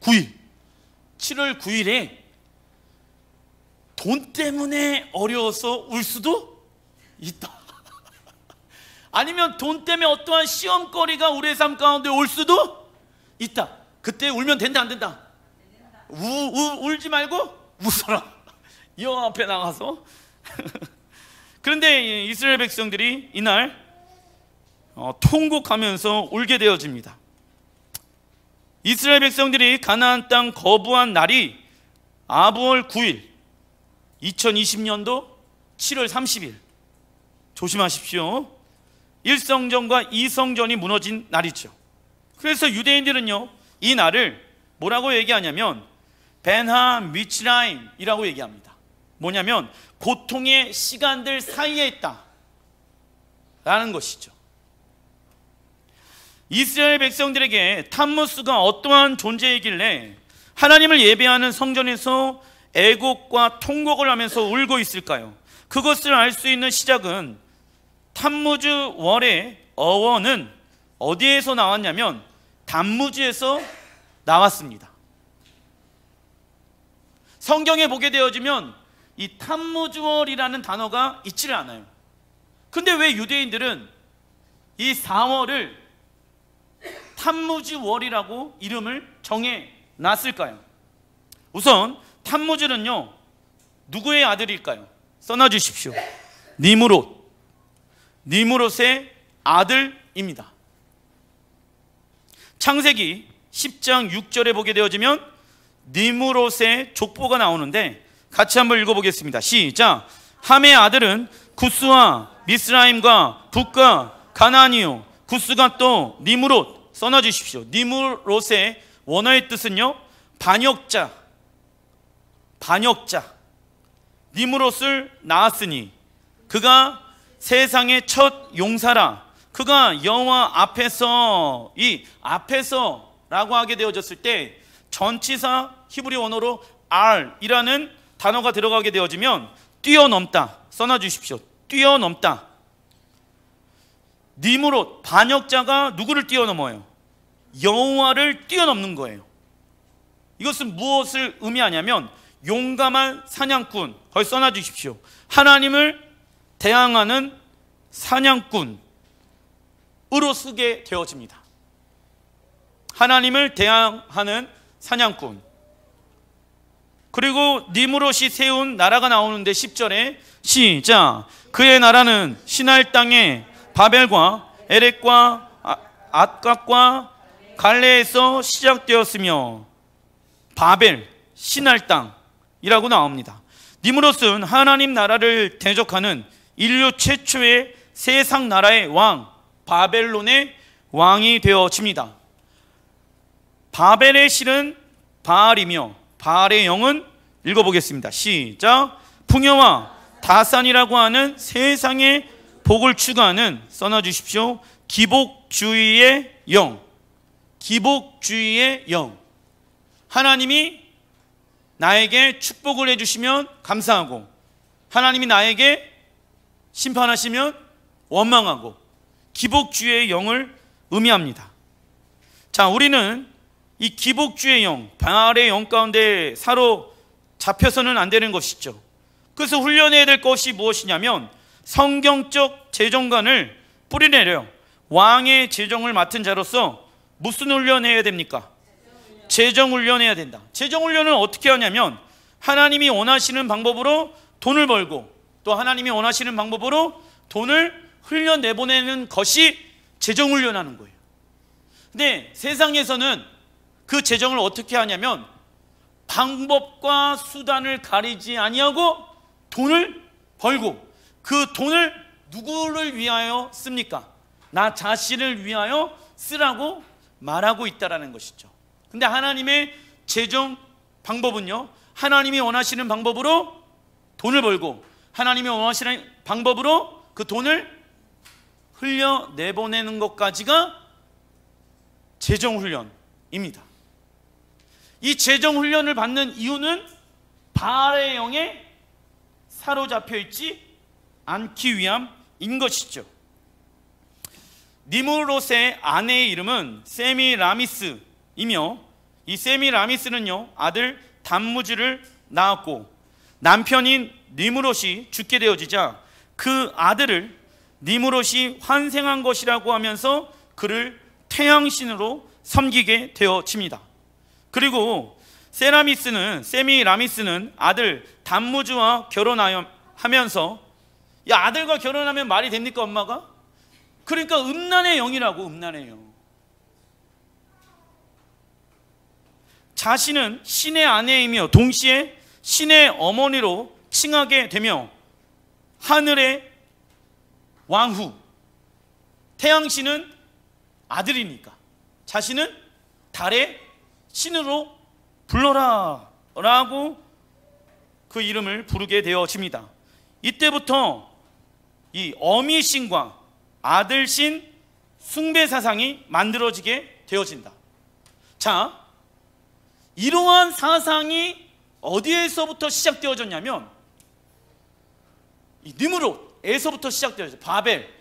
9일. 7월 9일에 돈 때문에 어려워서 울 수도 있다. 아니면 돈 때문에 어떠한 시험거리가 우리의 삶 가운데 올 수도 있다. 그때 울면 된다, 안 된다? 울지 말고 웃어라. 여호와 앞에 나가서. 그런데 이스라엘 백성들이 이날 통곡하면서 울게 되어집니다. 이스라엘 백성들이 가나안 땅 거부한 날이 아부월 9일, 2020년도 7월 30일 조심하십시오. 1성전과 2성전이 무너진 날이죠. 그래서 유대인들은요, 이 날을 뭐라고 얘기하냐면 벤하 미츠라임이라고 얘기합니다. 뭐냐면 고통의 시간들 사이에 있다 라는 것이죠. 이스라엘 백성들에게 탐무스가 어떠한 존재이길래 하나님을 예배하는 성전에서 애곡과 통곡을 하면서 울고 있을까요? 그것을 알 수 있는 시작은 탐무즈 월의 어원은 어디에서 나왔냐면 단무지에서 나왔습니다. 성경에 보게 되어지면 이 탐무즈월이라는 단어가 있지를 않아요. 근데 왜 유대인들은 이 4월을 탐무즈월이라고 이름을 정해 놨을까요? 우선 탐무즈는요, 누구의 아들일까요? 써놔주십시오. 니므롯의 아들입니다. 창세기 10장 6절에 보게 되어지면 니므롯의 족보가 나오는데 같이 한번 읽어보겠습니다. 시작. 함의 아들은 구스와 미스라임과 북과 가나안이요, 구스가 또 니므롯. 써놔주십시오. 니므롯의 원어의 뜻은요, 반역자. 니므롯을 낳았으니 그가 세상의 첫 용사라. 그가 여호와 앞에서, 이 앞에서라고 하게 되어졌을 때 전치사 히브리 원어로 R이라는 단어가 들어가게 되어지면 뛰어넘다. 써놔주십시오. 뛰어넘다. 니므롯, 반역자가 누구를 뛰어넘어요? 여호와를 뛰어넘는 거예요. 이것은 무엇을 의미하냐면 용감한 사냥꾼. 거기 써놔주십시오. 하나님을 대항하는 사냥꾼으로 쓰게 되어집니다. 하나님을 대항하는 사냥꾼. 그리고 니므롯이 세운 나라가 나오는데 10절에 시작. 그의 나라는 시날 땅에 바벨과 에렉과 앗갓과 갈레에서 시작되었으며, 바벨, 시날 땅이라고 나옵니다. 니므롯은 하나님 나라를 대적하는 인류 최초의 세상 나라의 왕, 바벨론의 왕이 되어집니다. 바벨의 실은 바알이며 바알의 영은, 읽어보겠습니다. 시작. 풍요와 다산이라고 하는 세상의 복을 추구하는, 써놔주십시오, 기복주의의 영. 기복주의의 영. 하나님이 나에게 축복을 해주시면 감사하고, 하나님이 나에게 심판하시면 원망하고, 기복주의의 영을 의미합니다. 자, 우리는 이 기복주의 영, 바알의 영 가운데 사로잡혀서는 안 되는 것이죠. 그래서 훈련해야 될 것이 무엇이냐면 성경적 재정관을 뿌리내려 왕의 재정을 맡은 자로서 무슨 훈련해야 됩니까? 재정훈련해야 된다. 재정훈련을 어떻게 하냐면 하나님이 원하시는 방법으로 돈을 벌고, 또 하나님이 원하시는 방법으로 돈을 흘려내보내는 것이 재정훈련하는 거예요. 근데 세상에서는 그 재정을 어떻게 하냐면 방법과 수단을 가리지 아니하고 돈을 벌고, 그 돈을 누구를 위하여 씁니까? 나 자신을 위하여 쓰라고 말하고 있다라는 것이죠. 근데 하나님의 재정 방법은요, 하나님이 원하시는 방법으로 돈을 벌고, 하나님이 원하시는 방법으로 그 돈을 흘려내보내는 것까지가 재정훈련입니다. 이 재정훈련을 받는 이유는 바알의 영에 사로잡혀 있지 않기 위함인 것이죠. 니므롯의 아내의 이름은 세미라미스이며, 이 세미라미스는요, 아들 단무즈를 낳았고, 남편인 니므롯이 죽게 되어지자 그 아들을 니므롯이 환생한 것이라고 하면서 그를 태양신으로 섬기게 되어집니다. 그리고 세미라미스는 아들 단무즈와 결혼하면서, 야, 아들과 결혼하면 말이 됩니까, 엄마가? 그러니까 음란의 영이라고. 음란의 영. 자신은 신의 아내이며 동시에 신의 어머니로 칭하게 되며 하늘의 왕후, 태양신은 아들이니까 자신은 달의 신으로 불러라 라고 그 이름을 부르게 되어집니다. 이때부터 이 어미신과 아들신 숭배 사상이 만들어지게 되어진다. 자, 이러한 사상이 어디에서부터 시작되어졌냐면 이 느므롯에서부터 시작되어졌어요. 바벨.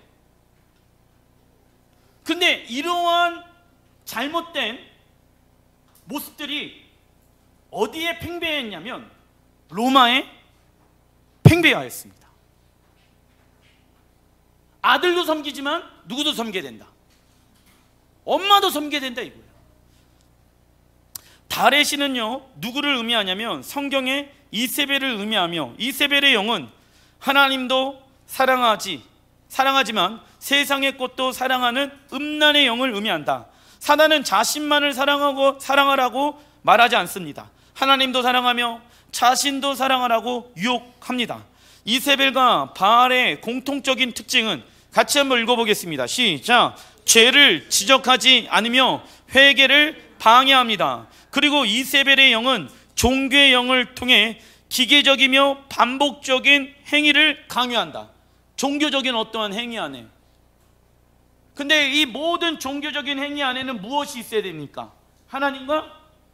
근데 이러한 잘못된 모습들이 어디에 팽배했냐면 로마에 팽배하였습니다. 아들도 섬기지만 누구도 섬겨야 된다. 엄마도 섬겨야 된다 이거예요. 달의 신은요 누구를 의미하냐면 성경에 이세벨을 의미하며, 이세벨의 영은 하나님도 사랑하지만 세상의 것도 사랑하는 음란의 영을 의미한다. 사단은 자신만을 사랑하라고 말하지 않습니다. 하나님도 사랑하며 자신도 사랑하라고 유혹합니다. 이세벨과 바알의 공통적인 특징은 같이 한번 읽어보겠습니다. 시작. 죄를 지적하지 않으며 회개를 방해합니다. 그리고 이세벨의 영은 종교의 영을 통해 기계적이며 반복적인 행위를 강요한다. 종교적인 어떠한 행위 안에. 근데 이 모든 종교적인 행위 안에는 무엇이 있어야 됩니까? 하나님과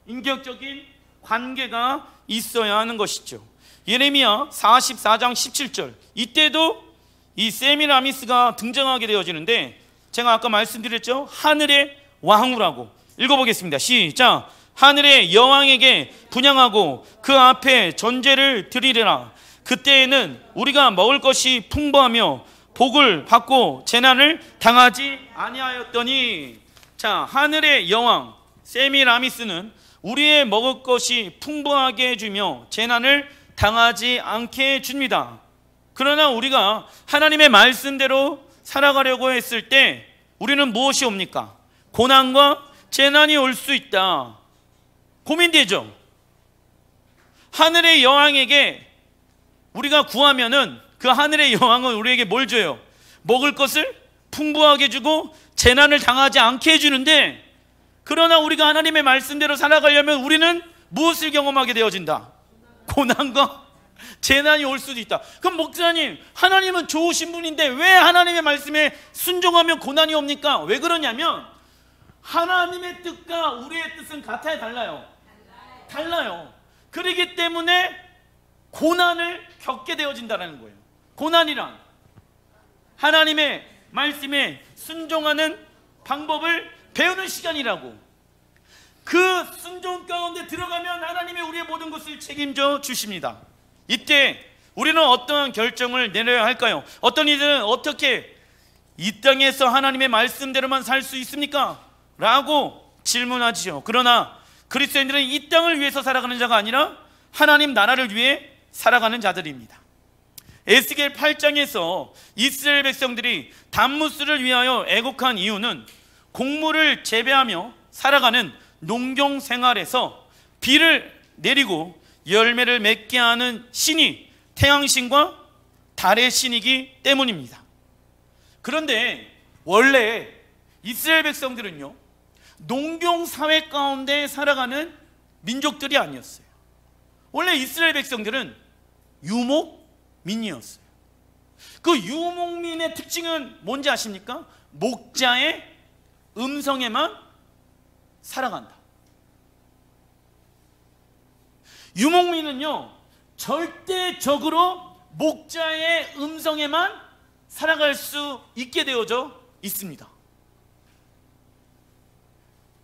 인격적인 관계가 있어야 하는 것이죠. 예레미야 44장 17절, 이때도 이 세미라미스가 등장하게 되어지는데 제가 아까 말씀드렸죠. 하늘의 왕후라고. 읽어보겠습니다. 시작. 하늘의 여왕에게 분향하고 그 앞에 전제를 드리리라. 그때에는 우리가 먹을 것이 풍부하며 복을 받고 재난을 당하지 아니하였더니. 자, 하늘의 여왕 세미라미스는 우리의 먹을 것이 풍부하게 해주며 재난을 당하지 않게 해줍니다. 그러나 우리가 하나님의 말씀대로 살아가려고 했을 때 우리는 무엇이 옵니까? 고난과 재난이 올 수 있다. 고민되죠? 하늘의 여왕에게 우리가 구하면은 그 하늘의 여왕은 우리에게 뭘 줘요? 먹을 것을 풍부하게 주고 재난을 당하지 않게 해주는데, 그러나 우리가 하나님의 말씀대로 살아가려면 우리는 무엇을 경험하게 되어진다? 고난과 재난이 올 수도 있다. 그럼 목사님, 하나님은 좋으신 분인데 왜 하나님의 말씀에 순종하면 고난이 옵니까? 왜 그러냐면 하나님의 뜻과 우리의 뜻은 같아요, 달라요? 달라요. 그렇기 때문에 고난을 겪게 되어진다는 거예요. 고난이란 하나님의 말씀에 순종하는 방법을 배우는 시간이라고. 그 순종 가운데 들어가면 하나님이 우리의 모든 것을 책임져 주십니다. 이때 우리는 어떠한 결정을 내려야 할까요? 어떤 이들은 어떻게 이 땅에서 하나님의 말씀대로만 살 수 있습니까? 라고 질문하지요. 그러나 그리스도인들은 이 땅을 위해서 살아가는 자가 아니라 하나님 나라를 위해 살아가는 자들입니다. 에스겔 8장에서 이스라엘 백성들이 단무스를 위하여 애곡한 이유는 곡물을 재배하며 살아가는 농경 생활에서 비를 내리고 열매를 맺게 하는 신이 태양신과 달의 신이기 때문입니다. 그런데 원래 이스라엘 백성들은요 농경 사회 가운데 살아가는 민족들이 아니었어요. 원래 이스라엘 백성들은 유목민이었어요. 그 유목민의 특징은 뭔지 아십니까? 목자의 음성에만 살아간다. 유목민은요 절대적으로 목자의 음성에만 살아갈 수 있게 되어져 있습니다.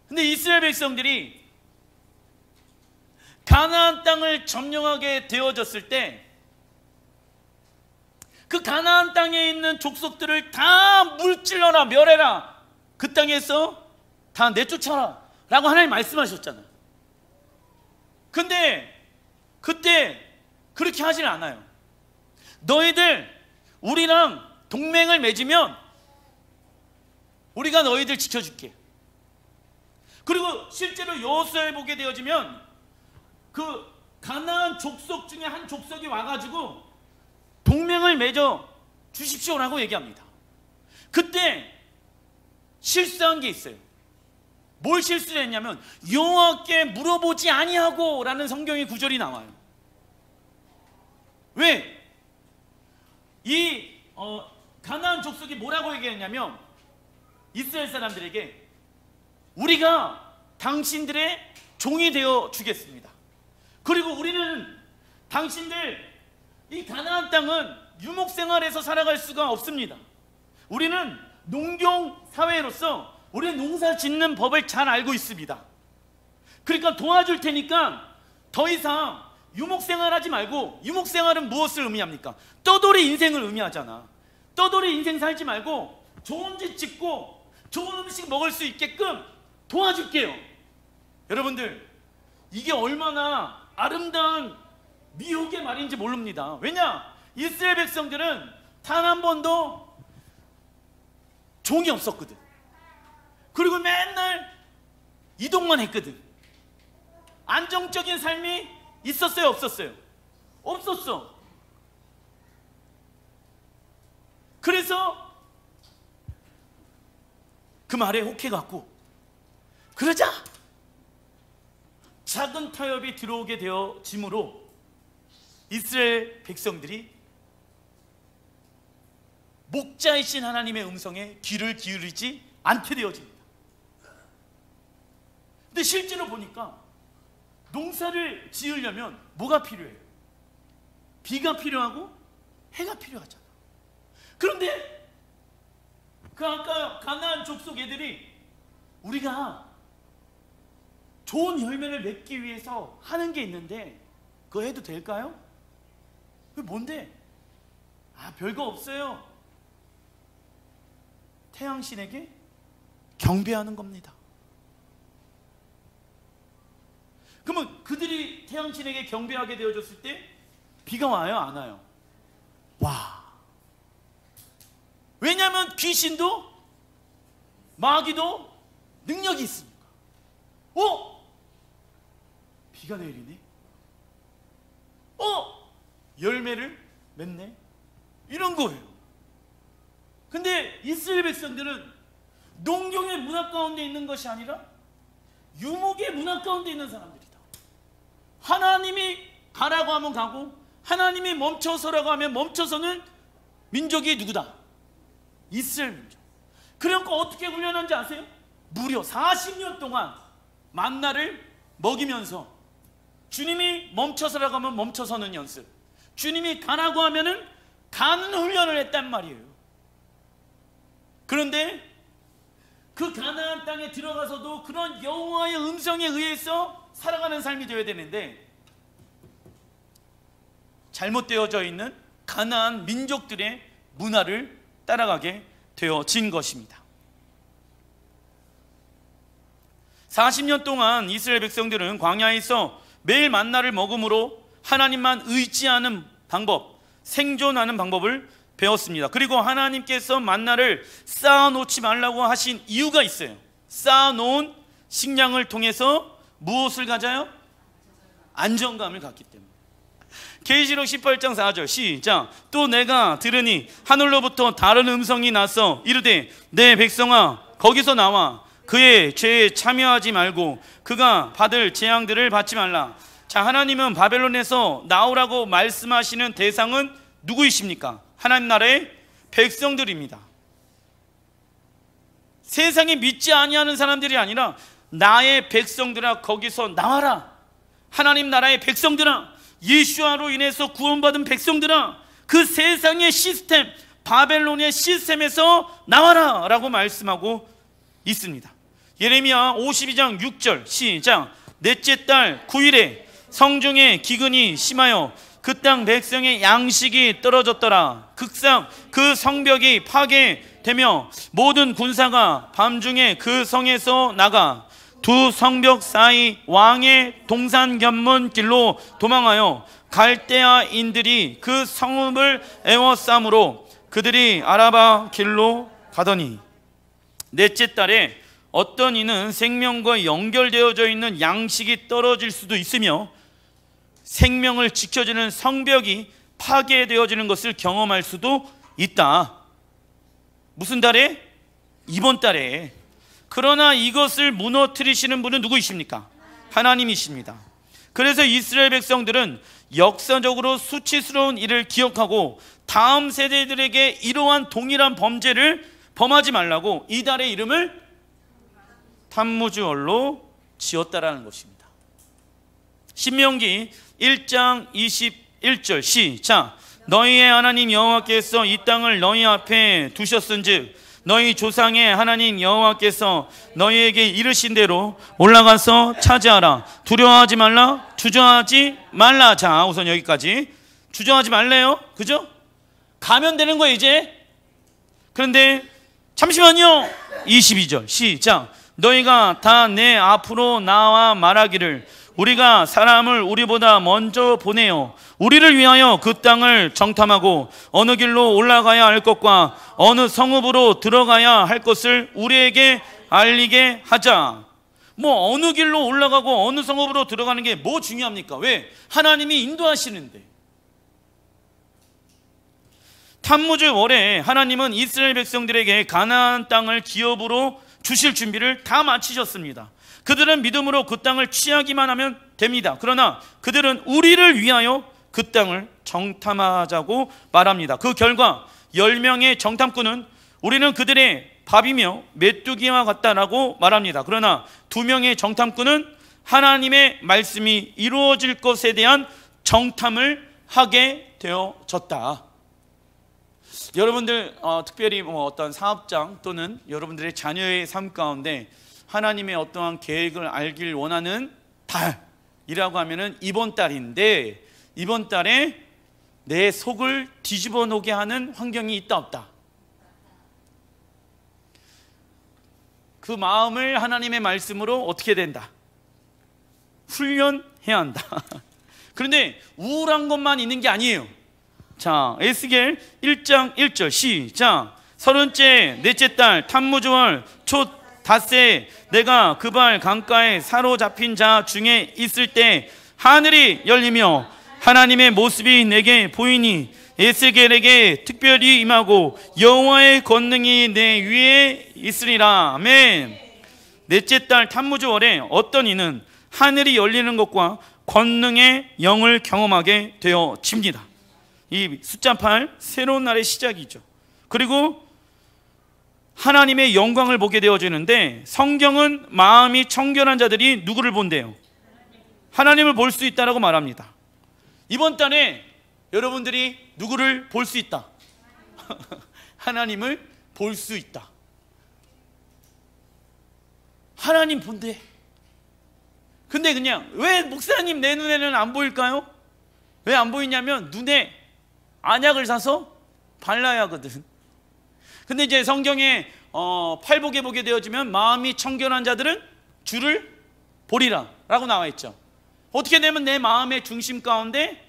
근데 이스라엘 백성들이 가나안 땅을 점령하게 되어졌을 때 그 가나안 땅에 있는 족속들을 다 물질러라, 멸해라, 그 땅에서 다 내쫓아라 라고 하나님 말씀하셨잖아요. 근데 그때 그렇게 하진 않아요. 너희들 우리랑 동맹을 맺으면 우리가 너희들 지켜줄게. 그리고 실제로 여호수아에 보게 되어지면 그 가나안 족속 중에 한 족속이 와가지고 동맹을 맺어 주십시오라고 얘기합니다. 그때 실수한 게 있어요. 뭘 실수를 했냐면 여호와께 물어보지 아니하고 라는 성경의 구절이 나와요. 왜? 이 가나안 족속이 뭐라고 얘기했냐면 이스라엘 사람들에게 우리가 당신들의 종이 되어 주겠습니다. 그리고 우리는 당신들 이 가나안 땅은 유목생활에서 살아갈 수가 없습니다. 우리는 농경 사회로서 우리는 농사 짓는 법을 잘 알고 있습니다. 그러니까 도와줄 테니까 더 이상 유목생활하지 말고, 유목생활은 무엇을 의미합니까? 떠돌이 인생을 의미하잖아. 떠돌이 인생 살지 말고 좋은 집 짓고 좋은 음식 먹을 수 있게끔 도와줄게요. 여러분들, 이게 얼마나 아름다운 미혹의 말인지 모릅니다. 왜냐? 이스라엘 백성들은 단 한 번도 종이 없었거든. 그리고 맨날 이동만 했거든. 안정적인 삶이 있었어요, 없었어요? 없었어. 그래서 그 말에 혹해갖고 그러자 작은 타협이 들어오게 되어짐으로 이스라엘 백성들이 목자이신 하나님의 음성에 귀를 기울이지 않게 되어집니다. 근데 실제로 보니까 농사를 지으려면 뭐가 필요해요? 비가 필요하고 해가 필요하잖아. 그런데 그 아까 가나안 족속 애들이 우리가 좋은 열매를 맺기 위해서 하는 게 있는데 그거 해도 될까요? 그게 뭔데? 별거 없어요. 태양신에게 경배하는 겁니다. 그러면 그들이 태양신에게 경배하게 되어졌을 때 비가 와요, 안 와요? 와. 왜냐하면 귀신도 마귀도 능력이 있으니까. 비가 내리네. 열매를 맺네. 이런 거예요. 근데 이스라엘 백성들은 농경의 문화 가운데 있는 것이 아니라 유목의 문화 가운데 있는 사람들이다. 하나님이 가라고 하면 가고 하나님이 멈춰서라고 하면 멈춰서는 민족이 누구다? 이스라엘 민족. 그러니까 어떻게 훈련한지 아세요? 무려 40년 동안 만나를 먹이면서 주님이 멈춰서라고 하면 멈춰서는 연습, 주님이 가라고 하면은 가는 훈련을 했단 말이에요. 그런데 그 가나안 땅에 들어가서도 그런 여호와의 음성에 의해서 살아가는 삶이 되어야 되는데 잘못되어져 있는 가나안 민족들의 문화를 따라가게 되어진 것입니다. 40년 동안 이스라엘 백성들은 광야에서 매일 만나를 먹음으로 하나님만 의지하는 방법, 생존하는 방법을 배웠습니다. 그리고 하나님께서 만나를 쌓아놓지 말라고 하신 이유가 있어요. 쌓아놓은 식량을 통해서 무엇을 가져요? 안정감을 갖기 때문에. 계시록 18장 4절 시작. 또 내가 들으니 하늘로부터 다른 음성이 나서 이르되 내 백성아 거기서 나와 그의 죄에 참여하지 말고 그가 받을 재앙들을 받지 말라. 자, 하나님은 바벨론에서 나오라고 말씀하시는 대상은 누구이십니까? 하나님 나라의 백성들입니다. 세상에 믿지 아니하는 사람들이 아니라 나의 백성들아 거기서 나와라. 하나님 나라의 백성들아, 예수아로 인해서 구원받은 백성들아, 그 세상의 시스템, 바벨론의 시스템에서 나와라 라고 말씀하고 있습니다. 예레미야 52장 6절 시작. 넷째 달 9일에 성중에 기근이 심하여 그 땅 백성의 양식이 떨어졌더라. 극상 그 성벽이 파괴되며 모든 군사가 밤중에 그 성에서 나가 두 성벽 사이 왕의 동산 견문 길로 도망하여 갈대아인들이 그 성읍을 에워싸므로 그들이 아라바 길로 가더니. 넷째 달에 어떤 이는 생명과 연결되어져 있는 양식이 떨어질 수도 있으며 생명을 지켜주는 성벽이 파괴되어지는 것을 경험할 수도 있다. 무슨 달에? 이번 달에. 그러나 이것을 무너뜨리시는 분은 누구이십니까? 하나님이십니다. 그래서 이스라엘 백성들은 역사적으로 수치스러운 일을 기억하고 다음 세대들에게 이러한 동일한 범죄를 범하지 말라고 이 달의 이름을 탄무주월로 지었다라는 것입니다. 신명기 1장 21절 시작. 너희의 하나님 여호와께서 이 땅을 너희 앞에 두셨은즉 너희 조상의 하나님 여호와께서 너희에게 이르신 대로 올라가서 차지하라. 두려워하지 말라. 주저하지 말라. 자, 우선 여기까지. 주저하지 말래요. 그죠? 가면 되는 거예요 이제. 그런데 잠시만요. 22절 시작. 너희가 다 내 앞으로 나와 말하기를 우리가 사람을 우리보다 먼저 보내어 우리를 위하여 그 땅을 정탐하고 어느 길로 올라가야 할 것과 어느 성읍으로 들어가야 할 것을 우리에게 알리게 하자. 뭐 어느 길로 올라가고 어느 성읍으로 들어가는 게 뭐 중요합니까? 왜? 하나님이 인도하시는데. 탄무주월에 하나님은 이스라엘 백성들에게 가나안 땅을 기업으로 주실 준비를 다 마치셨습니다. 그들은 믿음으로 그 땅을 취하기만 하면 됩니다. 그러나 그들은 우리를 위하여 그 땅을 정탐하자고 말합니다. 그 결과 10명의 정탐꾼은 우리는 그들의 밥이며 메뚜기와 같다라고 말합니다. 그러나 2명의 정탐꾼은 하나님의 말씀이 이루어질 것에 대한 정탐을 하게 되어졌다. 여러분들 특별히 어떤 사업장 또는 여러분들의 자녀의 삶 가운데 하나님의 어떠한 계획을 알길 원하는 달이라고 하면은 이번 달인데, 이번 달에 내 속을 뒤집어 놓게 하는 환경이 있다 없다? 그 마음을 하나님의 말씀으로 어떻게 된다? 훈련해야 한다. 그런데 우울한 것만 있는 게 아니에요. 자, 에스겔 1장 1절 시작. 30째 넷째 달 탄무주월 초 닷새 내가 그발 강가에 사로잡힌 자 중에 있을 때 하늘이 열리며 하나님의 모습이 내게 보이니 에스겔에게 특별히 임하고 여호와의 권능이 내 위에 있으리라. 아멘. 넷째 달 탄무주월에 어떤 이는 하늘이 열리는 것과 권능의 영을 경험하게 되어집니다. 이 숫자 8 새로운 날의 시작이죠. 그리고 하나님의 영광을 보게 되어지는데, 성경은 마음이 청결한 자들이 누구를 본대요? 하나님을 볼 수 있다라고 말합니다. 이번 달에 여러분들이 누구를 볼 수 있다? 하나님을 볼 수 있다. 하나님 본대. 근데 그냥 왜 목사님 내 눈에는 안 보일까요? 왜 안 보이냐면 눈에 안약을 사서 발라야 하거든. 근데 이제 성경에 팔복에 보게 되어지면 마음이 청결한 자들은 주를 보리라 라고 나와 있죠. 어떻게 되면 내 마음의 중심 가운데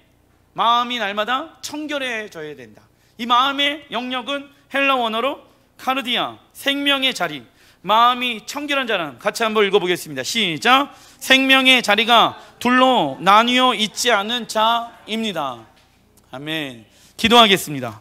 마음이 날마다 청결해져야 된다. 이 마음의 영역은 헬라 원어로 카르디아, 생명의 자리, 마음이 청결한 자는, 같이 한번 읽어보겠습니다. 시작. 생명의 자리가 둘로 나뉘어 있지 않은 자입니다. 아멘. 기도하겠습니다.